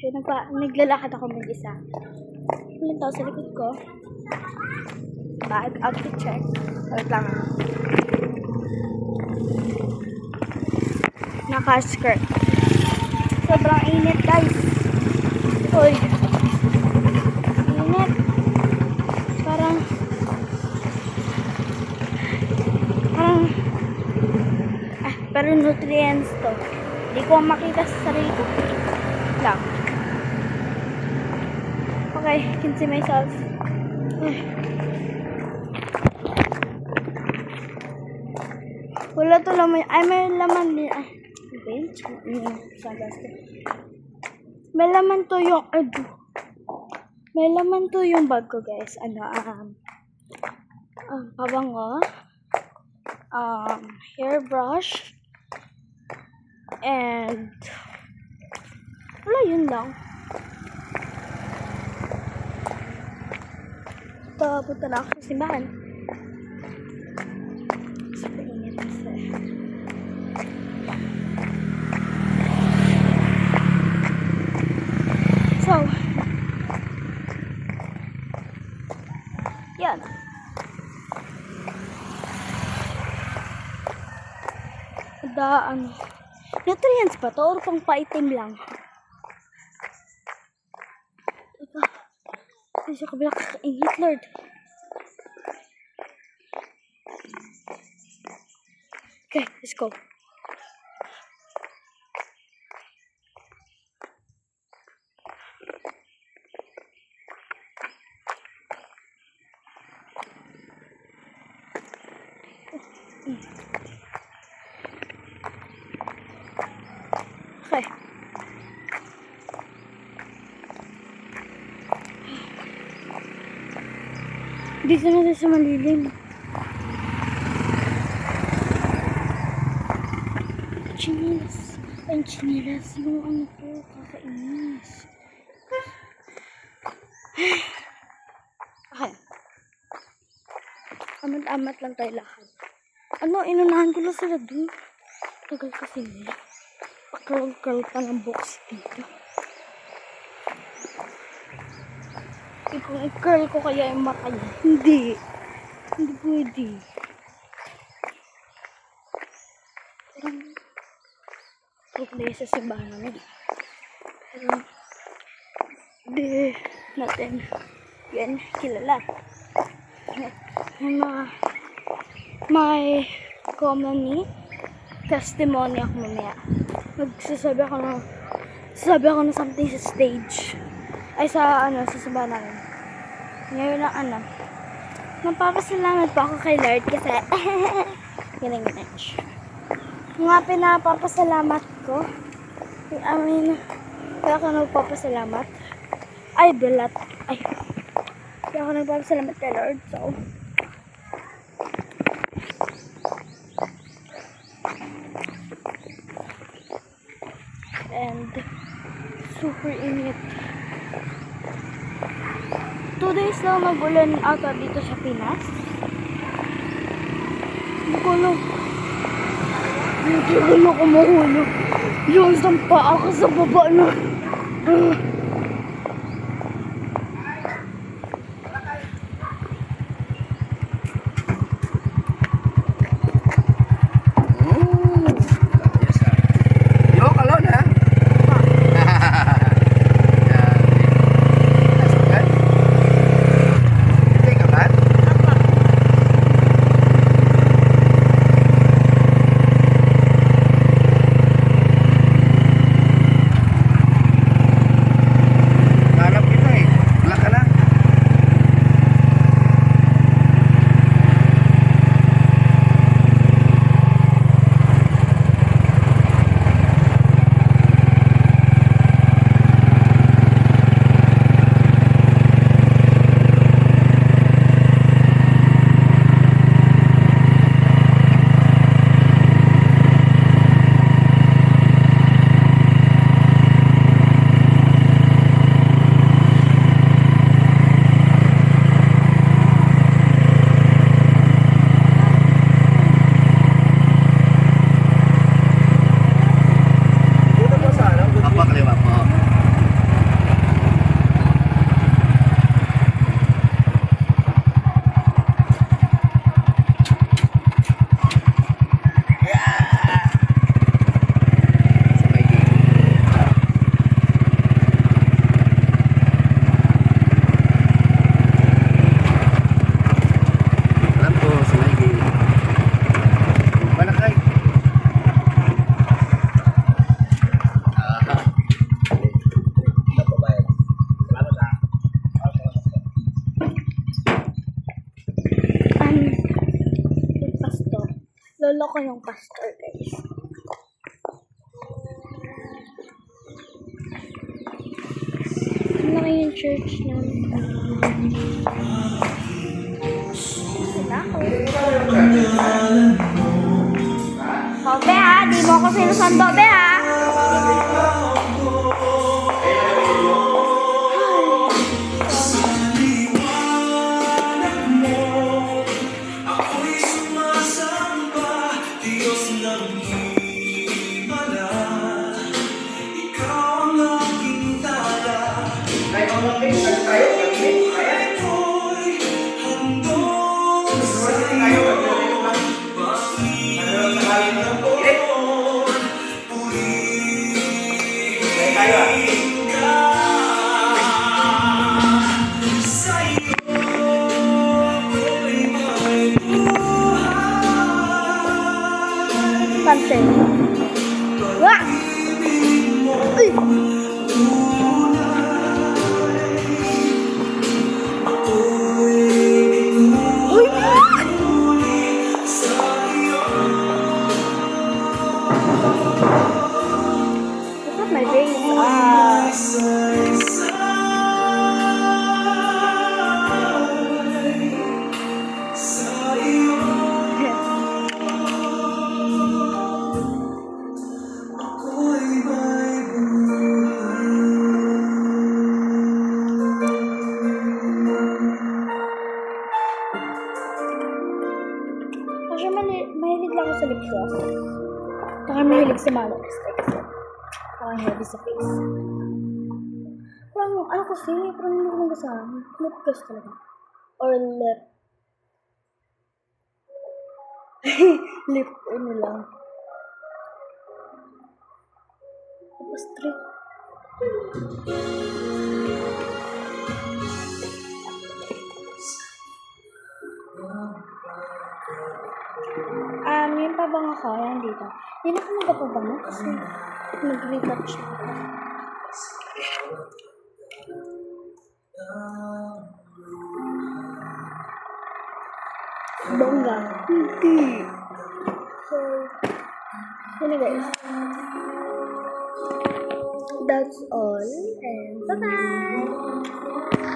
Kaya naglalakad ako mag-isa. Walang tao sa likod ko. Bag, outfit check. Wait lang. Naka-skirt. Sobrang init, guys. Uy. Init. Parang pero nutrients to. Hindi ko makita sa sarili ko. Lang. Okay, can see myself. Wala to laman. Ay, may laman din. Ay, bench. May laman to yung, may laman to yung bag ko, guys. Pabango. Hairbrush. And wala, yun lang. Punta na ako sa simbahan. Super init kasi. So, yan. Nutrients ba to? Or pang paitim lang? Ito. Ito sa kabila kakainit, Lord. Okay, let's go. Okay. Dito na sa malilim. Chinilas. Ay, chinilas. Yung ano ko, kakainis. Okay. Amat-amat lang tayo lakad. Inunahan ko lang sila dun. Tagal kasi nila. Curl pa ng box dito. Kung i-curl ko kaya yung mata niya. Hindi pwede. Parang problema sa simbahan namin. Pero hindi natin yan kilala. May common testimony ako mamaya. Sasabi ako ng something sa stage. Ay, sa simbahan namin. Ngayon lang, magpapasalamat po ako kay Lord kasi ganyan. Mga pinapapasalamat ko. Kaya ako nagpapasalamat. Kaya ako nagpapasalamat kay Lord. So, and super init. 2 days lang mag-ulan ata dito sa Pinas. Hindi ko alam. Hindi ako mahulog. Yung sampa ako sa baba na. pastor, guys. Ano yung church na? Oh, be ha, di mo ako sinusundo, be ha. Pansin. Wah! Uy! Uy! Look at my face. Kasi mahilig lang ako sa lip gloss. Saka mahilig sa mga lipstick. Parang heavy sa face. Parang, ano kasi, parang hindi ko mabasahan. Lip gloss talaga. Or lip. Lip, ano lang. Tapos trip. Yung pabang ako, yan dito. Hindi ako nagpapabang kasi nag-retouch ako. Bongga. Hindi. So, anyways. That's all. And bye-bye!